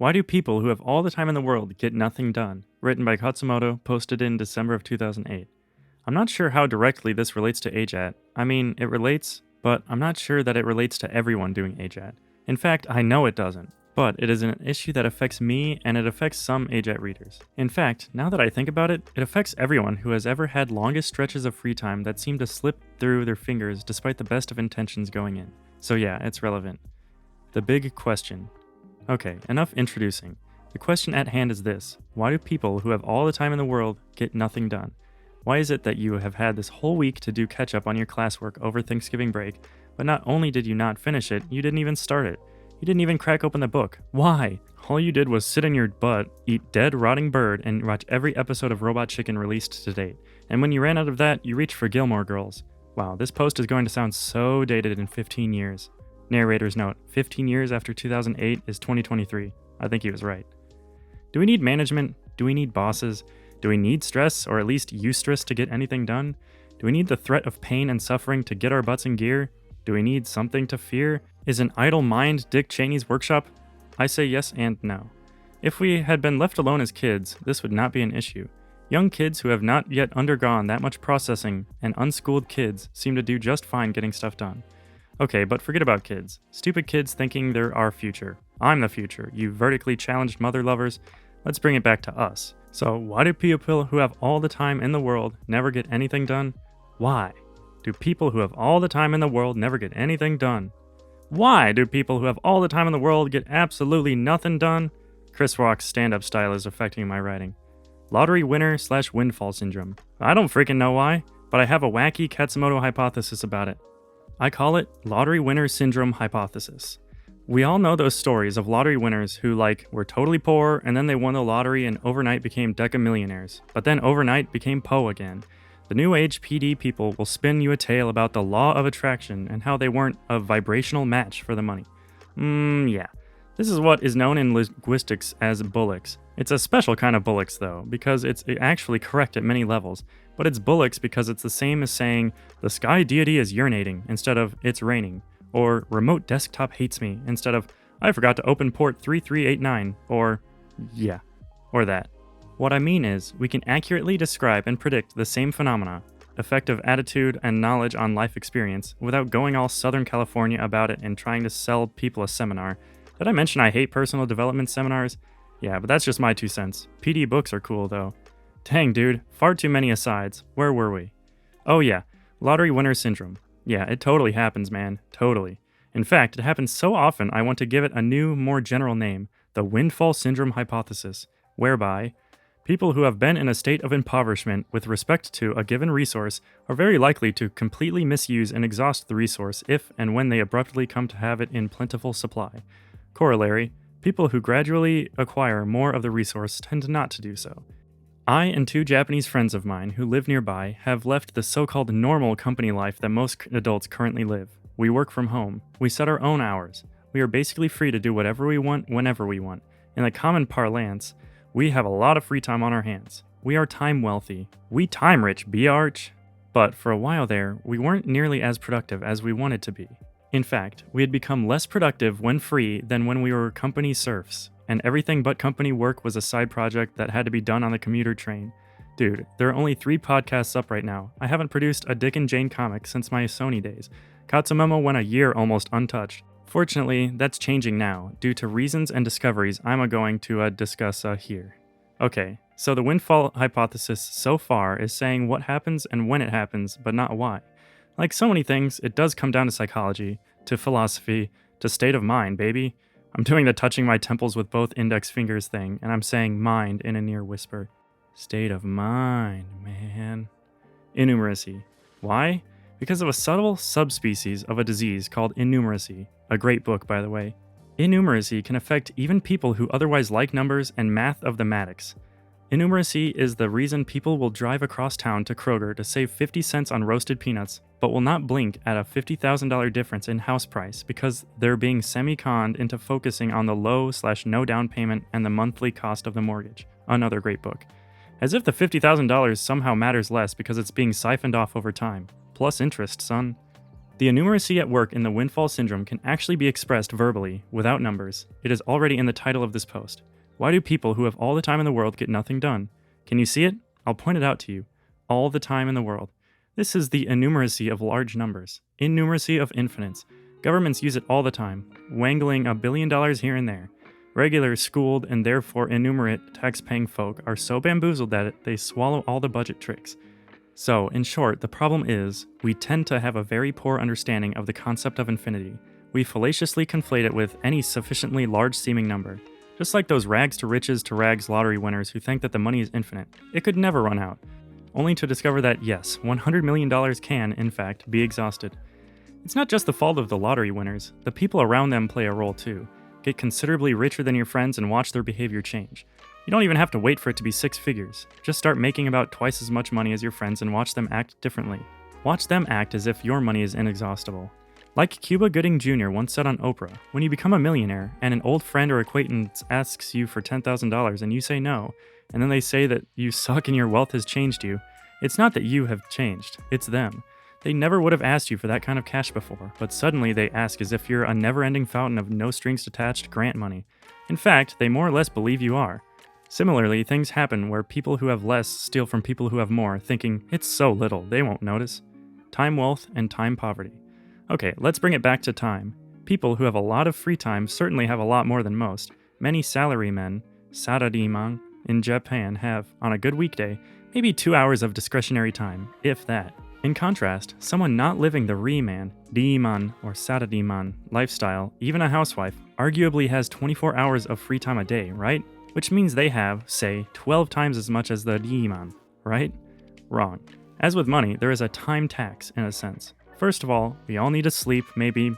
Why do people who have all the time in the world get nothing done? Written by Khatzumoto, posted in December of 2008. I'm not sure how directly this relates to AJATT. I mean, it relates, but I'm not sure that it relates to everyone doing AJATT. In fact, I know it doesn't. But it is an issue that affects me, and it affects some AJATT readers. In fact, now that I think about it, it affects everyone who has ever had longest stretches of free time that seem to slip through their fingers despite the best of intentions going in. So yeah, it's relevant. The big question. Okay, enough introducing. The question at hand is this: why do people who have all the time in the world get nothing done? Why is it that you have had this whole week to do catch up on your classwork over Thanksgiving break, but not only did you not finish it, you didn't even start it? You didn't even crack open the book. Why? All you did was sit in your butt, eat dead, rotting bird, and watch every episode of Robot Chicken released to date. And when you ran out of that, you reached for Gilmore Girls. Wow, this post is going to sound so dated in 15 years. Narrator's note, 15 years after 2008 is 2023. I think he was right. Do we need management? Do we need bosses? Do we need stress, or at least eustress, to get anything done? Do we need the threat of pain and suffering to get our butts in gear? Do we need something to fear? Is an idle mind Dick Cheney's workshop? I say yes and no. If we had been left alone as kids, this would not be an issue. Young kids who have not yet undergone that much processing, and unschooled kids, seem to do just fine getting stuff done. Okay, but forget about kids. Stupid kids thinking they're our future. I'm the future, you vertically challenged mother lovers. Let's bring it back to us. So why do people who have all the time in the world never get anything done? Why do people who have all the time in the world never get anything done? Why do people who have all the time in the world get absolutely nothing done? Chris Rock's stand-up style is affecting my writing. Lottery winner / windfall syndrome. I don't freaking know why, but I have a wacky Khatzumoto hypothesis about it. I call it lottery winner syndrome hypothesis. We all know those stories of lottery winners who, were totally poor and then they won the lottery and overnight became decamillionaires, but then overnight became po again. The New Age PD people will spin you a tale about the law of attraction and how they weren't a vibrational match for the money. Yeah. This is what is known in linguistics as bullocks. It's a special kind of bullocks, though, because it's actually correct at many levels. But it's bullocks because it's the same as saying, the sky deity is urinating, instead of, it's raining. Or, remote desktop hates me, instead of, I forgot to open port 3389. Or, yeah. Or that. What I mean is, we can accurately describe and predict the same phenomena, effective attitude and knowledge on life experience, without going all Southern California about it and trying to sell people a seminar. Did I mention I hate personal development seminars? Yeah, but that's just my 2 cents. PD books are cool, though. Dang, dude, far too many asides. Where were we? Oh yeah, lottery winner syndrome. Yeah, it totally happens, man. Totally. In fact, it happens so often I want to give it a new, more general name, the windfall syndrome hypothesis, whereby people who have been in a state of impoverishment with respect to a given resource are very likely to completely misuse and exhaust the resource if and when they abruptly come to have it in plentiful supply. Corollary, people who gradually acquire more of the resource tend not to do so. I and 2 Japanese friends of mine who live nearby have left the so-called normal company life that most adults currently live. We work from home. We set our own hours. We are basically free to do whatever we want, whenever we want. In the common parlance, we have a lot of free time on our hands. We are time wealthy. We time rich, biatch. But for a while there, we weren't nearly as productive as we wanted to be. In fact, we had become less productive when free than when we were company serfs, and everything but company work was a side project that had to be done on the commuter train. Dude, there are only 3 podcasts up right now. I haven't produced a Dick and Jane comic since my Sony days. Khatzumoto went a year almost untouched. Fortunately, that's changing now, due to reasons and discoveries I'm going to discuss here. Okay, so the windfall hypothesis so far is saying what happens and when it happens, but not why. Like so many things, it does come down to psychology, to philosophy, to state of mind, baby. I'm doing the touching my temples with both index fingers thing, and I'm saying mind in a near whisper. State of mind, man. Innumeracy. Why? Because of a subtle subspecies of a disease called Innumeracy. A great book, by the way. Innumeracy can affect even people who otherwise like numbers and math of the matics. Innumeracy is the reason people will drive across town to Kroger to save 50 cents on roasted peanuts, but will not blink at a $50,000 difference in house price because they're being semi-conned into focusing on the low/no down payment and the monthly cost of the mortgage. Another great book. As if the $50,000 somehow matters less because it's being siphoned off over time. Plus interest, son. The innumeracy at work in the windfall syndrome can actually be expressed verbally, without numbers. It is already in the title of this post. Why do people who have all the time in the world get nothing done? Can you see it? I'll point it out to you. All the time in the world. This is the innumeracy of large numbers. Innumeracy of infinites. Governments use it all the time, wangling $1 billion here and there. Regular, schooled, and therefore innumerate tax-paying folk are so bamboozled that they swallow all the budget tricks. So, in short, the problem is, we tend to have a very poor understanding of the concept of infinity. We fallaciously conflate it with any sufficiently large-seeming number. Just like those rags to riches to rags lottery winners who think that the money is infinite. It could never run out. Only to discover that, yes, $100 million can, in fact, be exhausted. It's not just the fault of the lottery winners. The people around them play a role too. Get considerably richer than your friends and watch their behavior change. You don't even have to wait for it to be 6 figures. Just start making about twice as much money as your friends and watch them act differently. Watch them act as if your money is inexhaustible. Like Cuba Gooding Jr. once said on Oprah, when you become a millionaire and an old friend or acquaintance asks you for $10,000 and you say no, and then they say that you suck and your wealth has changed you, it's not that you have changed, it's them. They never would have asked you for that kind of cash before, but suddenly they ask as if you're a never-ending fountain of no-strings-attached grant money. In fact, they more or less believe you are. Similarly, things happen where people who have less steal from people who have more, thinking, it's so little, they won't notice. Time wealth and time poverty. Okay, let's bring it back to time. People who have a lot of free time certainly have a lot more than most. Many salarymen, sarariman, in Japan have, on a good weekday, maybe 2 hours of discretionary time, if that. In contrast, someone not living the Riman, Riman, or Sarariman lifestyle, even a housewife, arguably has 24 hours of free time a day, right? Which means they have, say, 12 times as much as the Riman, right? Wrong. As with money, there is a time tax, in a sense. First of all, we all need to sleep maybe,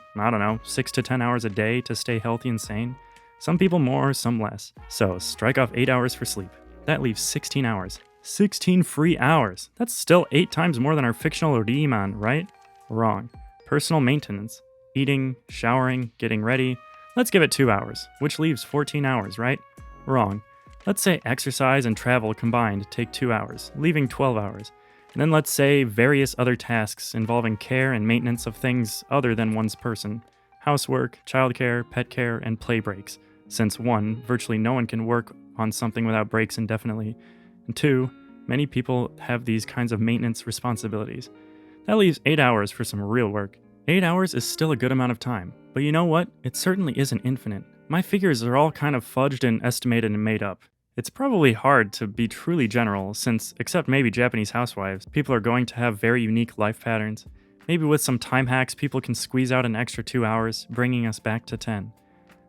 6 to 10 hours a day to stay healthy and sane. Some people more, some less. So, strike off 8 hours for sleep. That leaves 16 hours. 16 free hours! That's still 8 times more than our fictional Riman, right? Wrong. Personal maintenance. Eating, showering, getting ready. Let's give it 2 hours, which leaves 14 hours, right? Wrong. Let's say exercise and travel combined take 2 hours, leaving 12 hours. And then let's say various other tasks involving care and maintenance of things other than one's person. Housework, childcare, pet care, and play breaks. Since 1, virtually no one can work on something without breaks indefinitely. And 2, many people have these kinds of maintenance responsibilities. That leaves 8 hours for some real work. 8 hours is still a good amount of time. But you know what? It certainly isn't infinite. My figures are all kind of fudged and estimated and made up. It's probably hard to be truly general since, except maybe Japanese housewives, people are going to have very unique life patterns. Maybe with some time hacks, people can squeeze out an extra 2 hours, bringing us back to 10.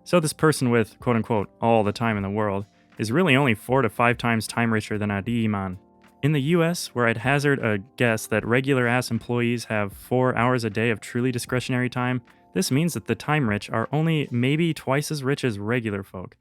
So this person with, quote-unquote, all the time in the world, is really only 4 to 5 times time richer than a Riman. In the US, where I'd hazard a guess that regular-ass employees have 4 hours a day of truly discretionary time, this means that the time rich are only maybe twice as rich as regular folk.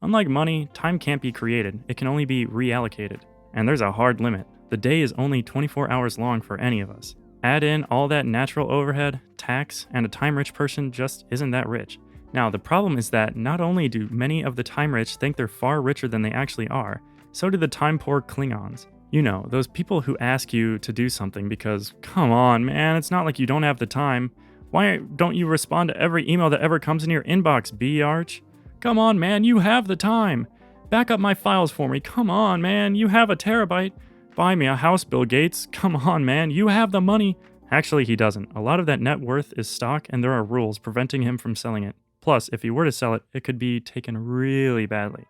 Unlike money, time can't be created, it can only be reallocated. And there's a hard limit. The day is only 24 hours long for any of us. Add in all that natural overhead, tax, and a time-rich person just isn't that rich. Now, the problem is that not only do many of the time-rich think they're far richer than they actually are, so do the time-poor Klingons. You know, those people who ask you to do something because, come on, man, it's not like you don't have the time. Why don't you respond to every email that ever comes in your inbox, B-Arch? Come on, man, you have the time. Back up my files for me. Come on, man, you have a terabyte. Buy me a house, Bill Gates. Come on, man, you have the money. Actually, he doesn't. A lot of that net worth is stock, and there are rules preventing him from selling it. Plus, if he were to sell it, it could be taken really badly.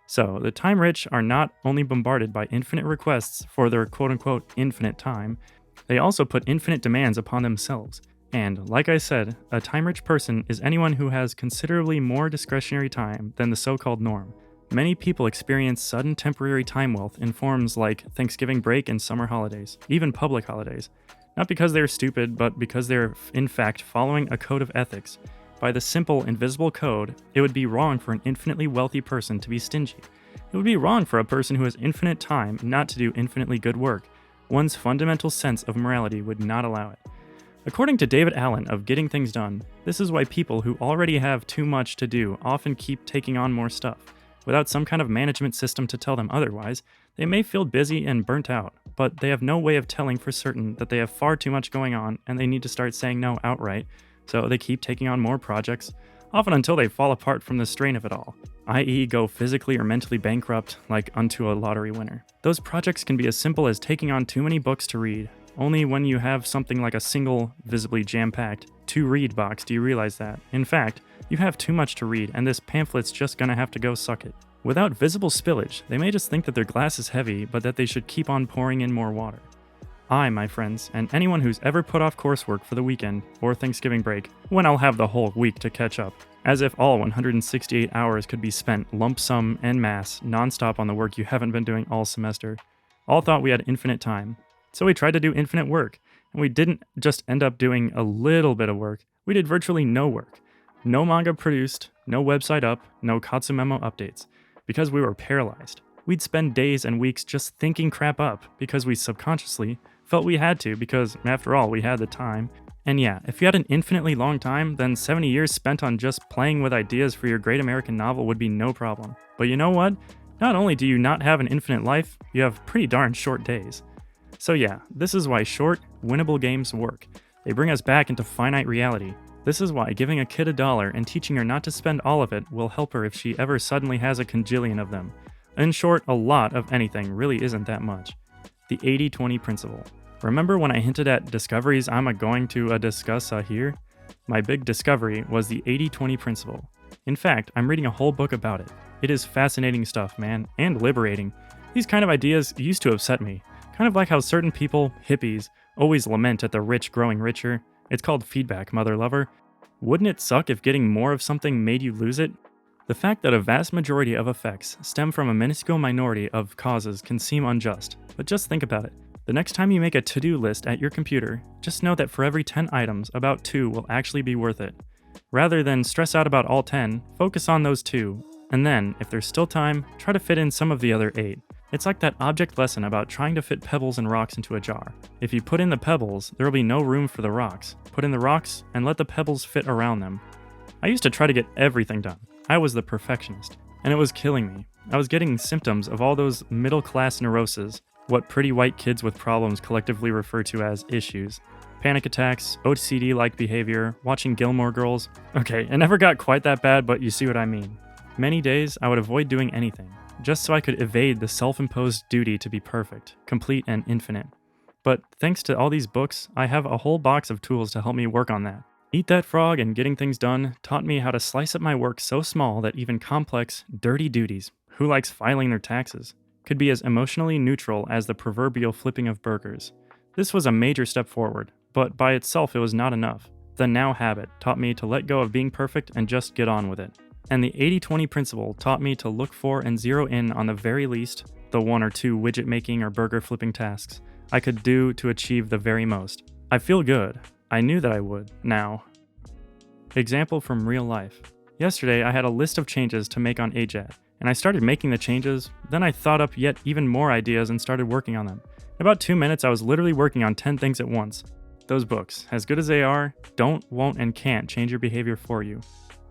So, the time rich are not only bombarded by infinite requests for their quote-unquote infinite time, they also put infinite demands upon themselves. And, like I said, a time-rich person is anyone who has considerably more discretionary time than the so-called norm. Many people experience sudden temporary time wealth in forms like Thanksgiving break and summer holidays, even public holidays. Not because they're stupid, but because they're, in fact, following a code of ethics. By the simple, invisible code, it would be wrong for an infinitely wealthy person to be stingy. It would be wrong for a person who has infinite time not to do infinitely good work. One's fundamental sense of morality would not allow it. According to David Allen of Getting Things Done, this is why people who already have too much to do often keep taking on more stuff. Without some kind of management system to tell them otherwise, they may feel busy and burnt out. but they have no way of telling for certain that they have far too much going on and they need to start saying no outright, so they keep taking on more projects, often until they fall apart from the strain of it all, i.e. go physically or mentally bankrupt like unto a lottery winner. Those projects can be as simple as taking on too many books to read. Only when you have something like a single, visibly jam-packed, to-read box do you realize that, in fact, you have too much to read and this pamphlet's just gonna have to go suck it. Without visible spillage, they may just think that their glass is heavy, but that they should keep on pouring in more water. I, my friends, and anyone who's ever put off coursework for the weekend or Thanksgiving break, when I'll have the whole week to catch up, as if all 168 hours could be spent lump sum en masse, nonstop on the work you haven't been doing all semester, all thought we had infinite time. So we tried to do infinite work, and we didn't just end up doing a little bit of work, we did virtually no work. No manga produced, no website up, no Khatzumoto updates, because we were paralyzed. We'd spend days and weeks just thinking crap up, because we subconsciously felt we had to, because after all, we had the time. And yeah, if you had an infinitely long time, then 70 years spent on just playing with ideas for your great American novel would be no problem. But you know what? Not only do you not have an infinite life, you have pretty darn short days. So yeah, this is why short, winnable games work. They bring us back into finite reality. This is why giving a kid $1 and teaching her not to spend all of it will help her if she ever suddenly has a cajillion of them. In short, a lot of anything really isn't that much. The 80-20 principle. Remember when I hinted at discoveries I'm going to discuss here? My big discovery was the 80-20 principle. In fact, I'm reading a whole book about it. It is fascinating stuff, man, and liberating. These kind of ideas used to upset me. Kind of like how certain people, hippies, always lament at the rich growing richer. It's called feedback, mother lover. Wouldn't it suck if getting more of something made you lose it? The fact that a vast majority of effects stem from a minuscule minority of causes can seem unjust, but just think about it. The next time you make a to-do list at your computer, just know that for every 10 items, about 2 will actually be worth it. Rather than stress out about all 10, focus on those 2, and then, if there's still time, try to fit in some of the other 8. It's like that object lesson about trying to fit pebbles and rocks into a jar. If you put in the pebbles, there will be no room for the rocks. Put in the rocks, and let the pebbles fit around them. I used to try to get everything done. I was the perfectionist, and it was killing me. I was getting symptoms of all those middle-class neuroses, what pretty white kids with problems collectively refer to as issues. Panic attacks, OCD-like behavior, watching Gilmore Girls. Okay, it never got quite that bad, but you see what I mean. Many days, I would avoid doing anything, just so I could evade the self-imposed duty to be perfect, complete, and infinite. But thanks to all these books, I have a whole box of tools to help me work on that. Eat That Frog and Getting Things Done taught me how to slice up my work so small that even complex, dirty duties, who likes filing their taxes, could be as emotionally neutral as the proverbial flipping of burgers. This was a major step forward, but by itself it was not enough. The now habit taught me to let go of being perfect and just get on with it. And the 80-20 principle taught me to look for and zero in on the very least, the 1 or 2 widget making or burger flipping tasks I could do to achieve the very most. I feel good. I knew that I would, now. Example from real life. Yesterday I had a list of changes to make on AJATT, and I started making the changes, then I thought up yet even more ideas and started working on them. In about 2 minutes I was literally working on 10 things at once. Those books, as good as they are, don't, won't, and can't change your behavior for you.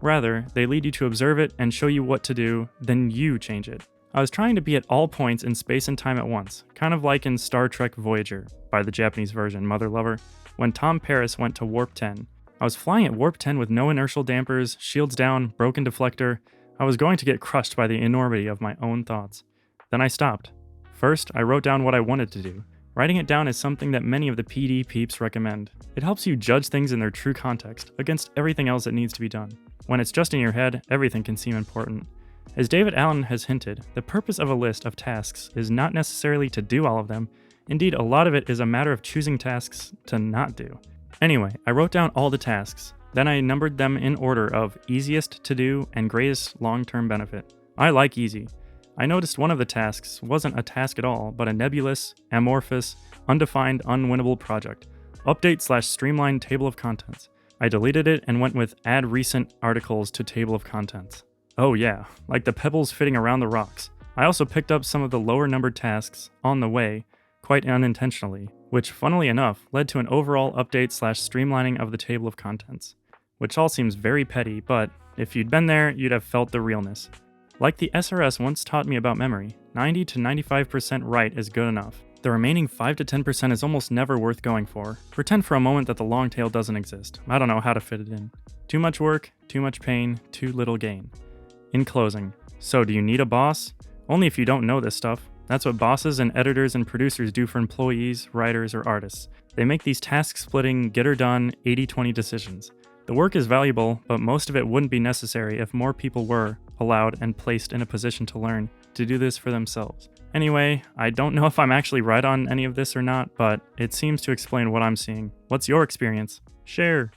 Rather, they lead you to observe it and show you what to do, then you change it. I was trying to be at all points in space and time at once, kind of like in Star Trek Voyager, by the Japanese version, Mother Lover, when Tom Paris went to Warp 10. I was flying at Warp 10 with no inertial dampers, shields down, broken deflector. I was going to get crushed by the enormity of my own thoughts. Then I stopped. First, I wrote down what I wanted to do. Writing it down is something that many of the PD peeps recommend. It helps you judge things in their true context, against everything else that needs to be done. When it's just in your head, everything can seem important. As David Allen has hinted, the purpose of a list of tasks is not necessarily to do all of them. Indeed, a lot of it is a matter of choosing tasks to not do. Anyway, I wrote down all the tasks. Then I numbered them in order of easiest to do and greatest long-term benefit. I like easy. I noticed one of the tasks wasn't a task at all, but a nebulous, amorphous, undefined, unwinnable project. Update/streamline table of contents. I deleted it and went with add recent articles to table of contents. Oh yeah, like the pebbles fitting around the rocks. I also picked up some of the lower numbered tasks on the way, quite unintentionally, which funnily enough led to an overall update/streamlining of the table of contents. Which all seems very petty, but if you'd been there, you'd have felt the realness. Like the SRS once taught me about memory, 90 to 95% right is good enough. The remaining 5 to 10% is almost never worth going for. Pretend for a moment that the long tail doesn't exist. I don't know how to fit it in. Too much work, too much pain, too little gain. In closing, so do you need a boss? Only if you don't know this stuff. That's what bosses and editors and producers do for employees, writers, or artists. They make these task-splitting, get-her-done 80-20 decisions. The work is valuable, but most of it wouldn't be necessary if more people were allowed and placed in a position to learn to do this for themselves. Anyway, I don't know if I'm actually right on any of this or not, but it seems to explain what I'm seeing. What's your experience? Share!